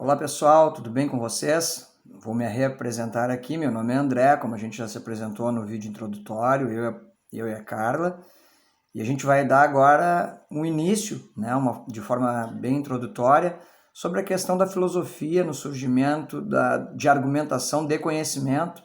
Olá pessoal, tudo bem com vocês? Vou me reapresentar aqui, meu nome é André, como a gente já se apresentou no vídeo introdutório, eu e a Carla, e a gente vai dar agora um início, né, de forma bem introdutória, sobre a questão da filosofia no surgimento de argumentação de conhecimento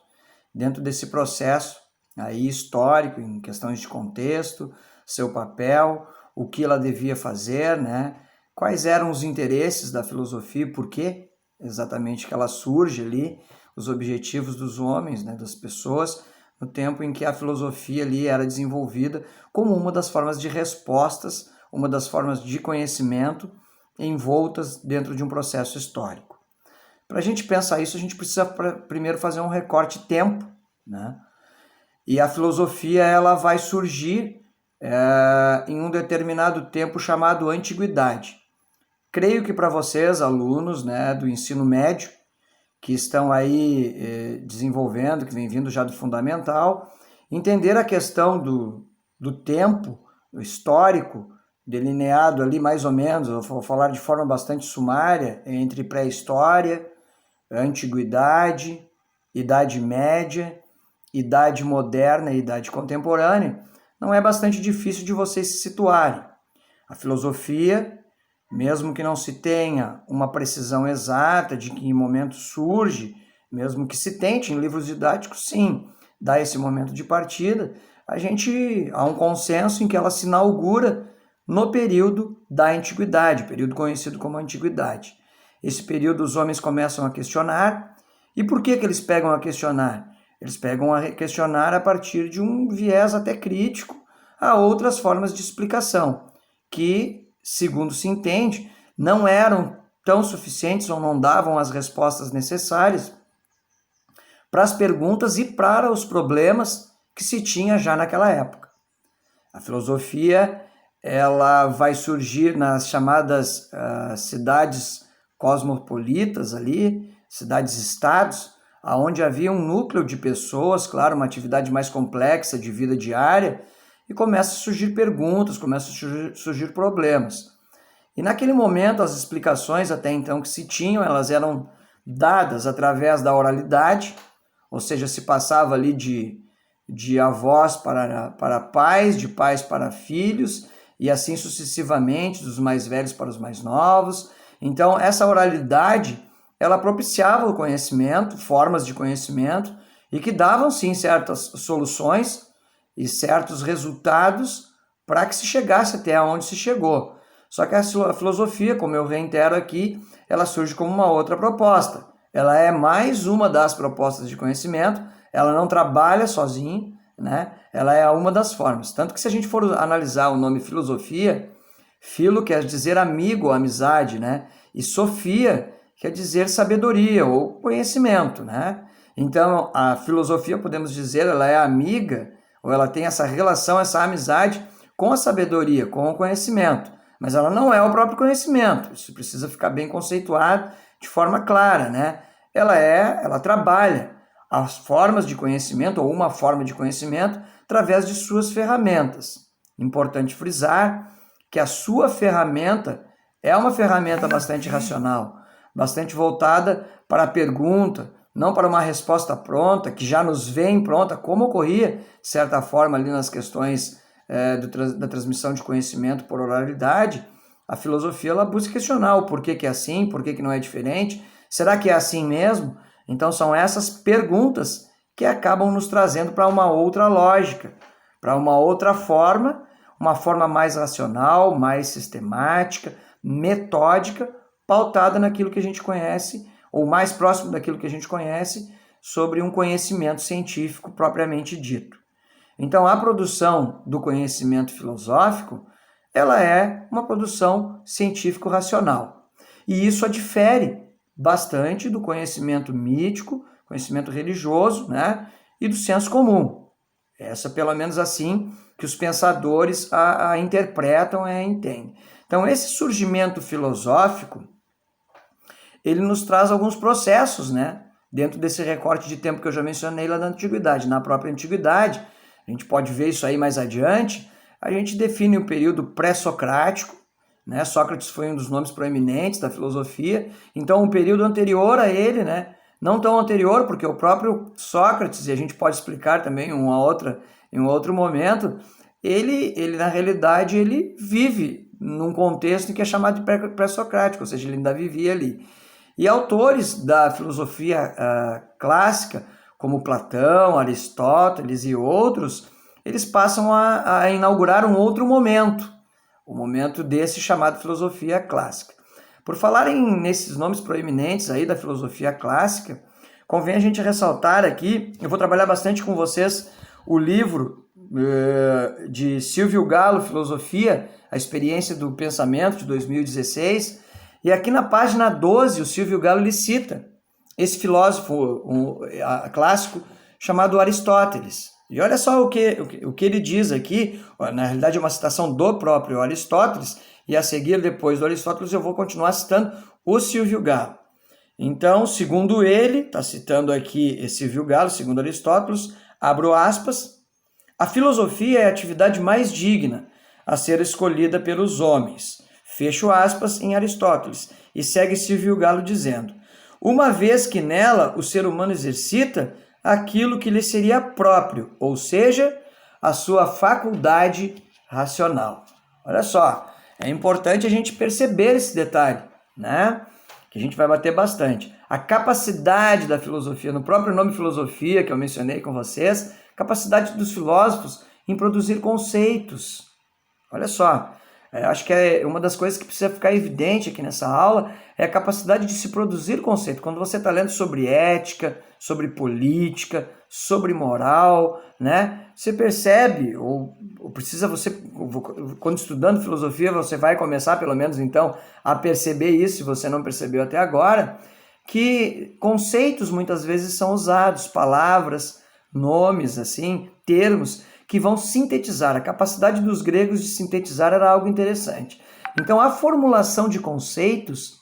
dentro desse processo aí histórico, em questões de contexto, seu papel, o que ela devia fazer, né? Quais eram os interesses da filosofia e por que exatamente que ela surge ali, os objetivos dos homens, né, das pessoas, no tempo em que a filosofia ali era desenvolvida como uma das formas de respostas, uma das formas de conhecimento envoltas dentro de um processo histórico. Para a gente pensar isso, a gente precisa primeiro fazer um recorte tempo, né? E a filosofia ela vai surgir em um determinado tempo chamado Antiguidade. Creio que para vocês, alunos, né, do ensino médio, que estão aí desenvolvendo, que vem vindo já do fundamental, entender a questão do tempo histórico, delineado ali mais ou menos, eu vou falar de forma bastante sumária, entre pré-história, antiguidade, idade média, idade moderna e idade contemporânea, não é bastante difícil de vocês se situarem. A filosofia, mesmo que não se tenha uma precisão exata de que momento surge, mesmo que se tente em livros didáticos, sim, dá esse momento de partida, há um consenso em que ela se inaugura no período da Antiguidade, período conhecido como Antiguidade. Esse período os homens começam a questionar, e por que eles pegam a questionar? Eles pegam a questionar a partir de um viés até crítico a outras formas de explicação, que, segundo se entende, não eram tão suficientes ou não davam as respostas necessárias para as perguntas e para os problemas que se tinha já naquela época. A filosofia ela vai surgir nas chamadas cidades cosmopolitas ali, cidades-estados, onde havia um núcleo de pessoas, claro, uma atividade mais complexa de vida diária, e começa a surgir perguntas, começam a surgir problemas. E naquele momento, as explicações até então que se tinham, elas eram dadas através da oralidade, ou seja, se passava ali de avós para pais, de pais para filhos, e assim sucessivamente, dos mais velhos para os mais novos. Então, essa oralidade ela propiciava o conhecimento, formas de conhecimento, e que davam sim certas soluções e certos resultados para que se chegasse até onde se chegou. Só que a filosofia, como eu reitero aqui, ela surge como uma outra proposta. Ela é mais uma das propostas de conhecimento, ela não trabalha sozinha, né? Ela é uma das formas. Tanto que se a gente for analisar o nome filosofia, filo quer dizer amigo ou amizade, né? E sofia quer dizer sabedoria ou conhecimento, né? Então, a filosofia, podemos dizer, ela é amiga, ou ela tem essa relação, essa amizade com a sabedoria, com o conhecimento. Mas ela não é o próprio conhecimento. Isso precisa ficar bem conceituado de forma clara, né? Ela trabalha as formas de conhecimento, ou uma forma de conhecimento, através de suas ferramentas. Importante frisar que a sua ferramenta é uma ferramenta bastante racional, bastante voltada para a pergunta, não para uma resposta pronta, que já nos vem pronta, como ocorria, de certa forma, ali nas questões da transmissão de conhecimento por oralidade. A filosofia ela busca questionar o porquê que é assim, porquê que não é diferente, será que é assim mesmo? Então são essas perguntas que acabam nos trazendo para uma outra lógica, para uma outra forma, uma forma mais racional, mais sistemática, metódica, pautada naquilo que a gente conhece, ou mais próximo daquilo que a gente conhece, sobre um conhecimento científico propriamente dito. Então, a produção do conhecimento filosófico, ela é uma produção científico-racional. E isso a difere bastante do conhecimento mítico, conhecimento religioso, né, e do senso comum. Essa, pelo menos assim, que os pensadores a interpretam e a entendem. Então, esse surgimento filosófico, ele nos traz alguns processos, né? Dentro desse recorte de tempo que eu já mencionei lá na Antiguidade. Na própria Antiguidade, a gente pode ver isso aí mais adiante, a gente define o período pré-socrático, né? Sócrates foi um dos nomes proeminentes da filosofia, então o período anterior a ele, né? Não tão anterior, porque o próprio Sócrates, e a gente pode explicar também em um outro momento, ele na realidade ele vive num contexto que é chamado de pré-socrático, ou seja, ele ainda vivia ali. E autores da filosofia clássica, como Platão, Aristóteles e outros, eles passam a inaugurar um outro momento, o momento desse chamado filosofia clássica. Por falarem nesses nomes proeminentes aí da filosofia clássica, convém a gente ressaltar aqui, eu vou trabalhar bastante com vocês o livro de Silvio Galo, Filosofia, a Experiência do Pensamento, de 2016, e aqui na página 12 o Silvio Galo ele cita esse filósofo clássico chamado Aristóteles. E olha só o que ele diz aqui, na realidade é uma citação do próprio Aristóteles, e a seguir, depois do Aristóteles, eu vou continuar citando o Silvio Galo. Então, segundo ele, está citando aqui esse Silvio Galo, segundo Aristóteles, abro aspas, a filosofia é a atividade mais digna a ser escolhida pelos homens. Fecho aspas em Aristóteles. E segue Silvio Galo dizendo, uma vez que nela o ser humano exercita aquilo que lhe seria próprio, ou seja, a sua faculdade racional. Olha só, é importante a gente perceber esse detalhe, né? Que a gente vai bater bastante. A capacidade da filosofia, no próprio nome filosofia que eu mencionei com vocês, capacidade dos filósofos em produzir conceitos. Olha só, acho que é uma das coisas que precisa ficar evidente aqui nessa aula é a capacidade de se produzir conceito. Quando você está lendo sobre ética, sobre política, sobre moral, né? Você percebe, ou precisa você, quando estudando filosofia, você vai começar pelo menos então a perceber isso, se você não percebeu até agora, que conceitos muitas vezes são usados, palavras, nomes, assim, termos, que vão sintetizar. A capacidade dos gregos de sintetizar era algo interessante. Então, a formulação de conceitos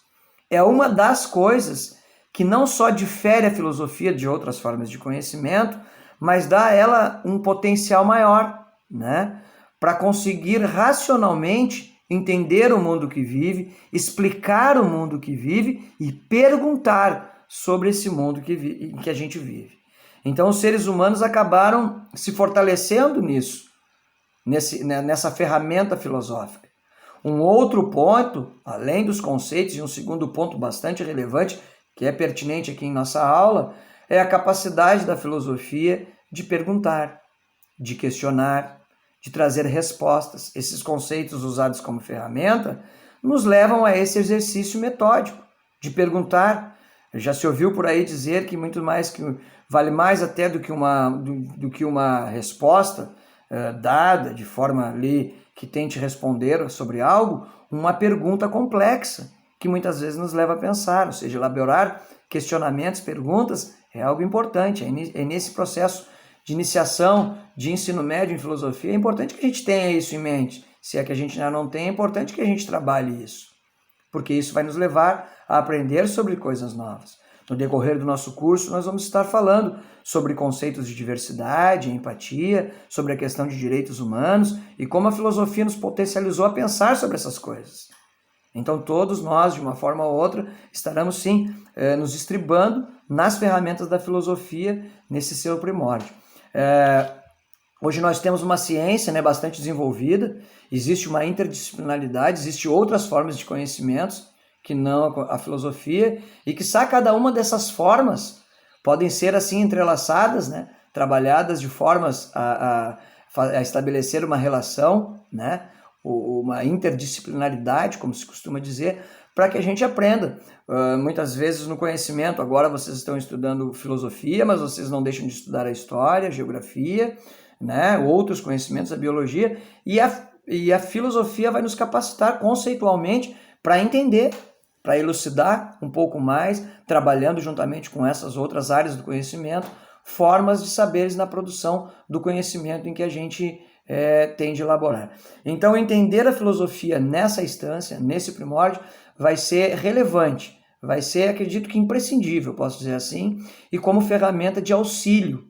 é uma das coisas que não só difere a filosofia de outras formas de conhecimento, mas dá a ela um potencial maior, né? Para conseguir racionalmente entender o mundo que vive, explicar o mundo que vive e perguntar sobre esse mundo em que a gente vive. Então, os seres humanos acabaram se fortalecendo nessa ferramenta filosófica. Um outro ponto, além dos conceitos, e um segundo ponto bastante relevante, que é pertinente aqui em nossa aula, é a capacidade da filosofia de perguntar, de questionar, de trazer respostas. Esses conceitos usados como ferramenta nos levam a esse exercício metódico de perguntar. Já se ouviu por aí dizer que muito mais que vale mais até do que uma resposta dada de forma ali que tente responder sobre algo, uma pergunta complexa que muitas vezes nos leva a pensar, ou seja, elaborar questionamentos, perguntas é algo importante. É nesse processo de iniciação de ensino médio em filosofia, é importante que a gente tenha isso em mente. Se é que a gente já não tem, é importante que a gente trabalhe isso, porque isso vai nos levar a aprender sobre coisas novas. No decorrer do nosso curso, nós vamos estar falando sobre conceitos de diversidade, empatia, sobre a questão de direitos humanos e como a filosofia nos potencializou a pensar sobre essas coisas. Então, todos nós, de uma forma ou outra, estaremos sim nos estribando nas ferramentas da filosofia nesse seu primórdio. Hoje nós temos uma ciência bastante desenvolvida, existe uma interdisciplinaridade, existem outras formas de conhecimentos que não a filosofia, e que cada uma dessas formas podem ser assim entrelaçadas, trabalhadas de formas a estabelecer uma relação, uma interdisciplinaridade, como se costuma dizer, para que a gente aprenda. Muitas vezes no conhecimento, agora vocês estão estudando filosofia, mas vocês não deixam de estudar a história, a geografia, outros conhecimentos, a biologia, e a filosofia vai nos capacitar conceitualmente para entender, para elucidar um pouco mais, trabalhando juntamente com essas outras áreas do conhecimento, formas de saberes na produção do conhecimento em que a gente tem de elaborar. Então, entender a filosofia nessa instância, nesse primórdio, vai ser relevante, vai ser, acredito que imprescindível, posso dizer assim, e como ferramenta de auxílio,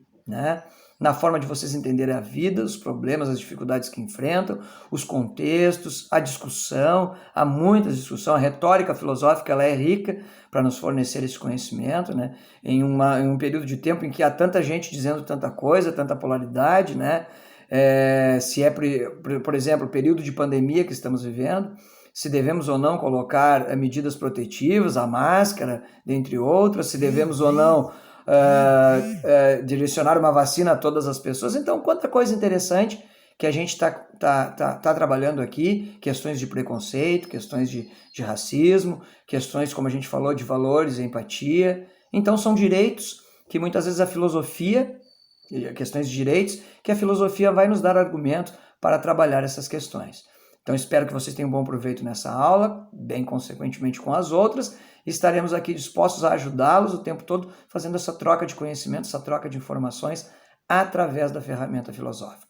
na forma de vocês entenderem a vida, os problemas, as dificuldades que enfrentam, os contextos, a discussão. Há muita discussão, a retórica filosófica ela é rica para nos fornecer esse conhecimento, né? Em um período de tempo em que há tanta gente dizendo tanta coisa, tanta polaridade, né? Se é, por exemplo, o período de pandemia que estamos vivendo, se devemos ou não colocar medidas protetivas, a máscara, dentre outras, se devemos ou não direcionar uma vacina a todas as pessoas. Então, quanta coisa interessante que a gente está trabalhando aqui, questões de preconceito, questões de racismo, questões, como a gente falou, de valores e empatia. Então, são direitos que muitas vezes a filosofia, questões de direitos, que a filosofia vai nos dar argumentos para trabalhar essas questões. Então, espero que vocês tenham bom proveito nessa aula, bem consequentemente com as outras. Estaremos aqui dispostos a ajudá-los o tempo todo, fazendo essa troca de conhecimento, essa troca de informações através da ferramenta filosófica.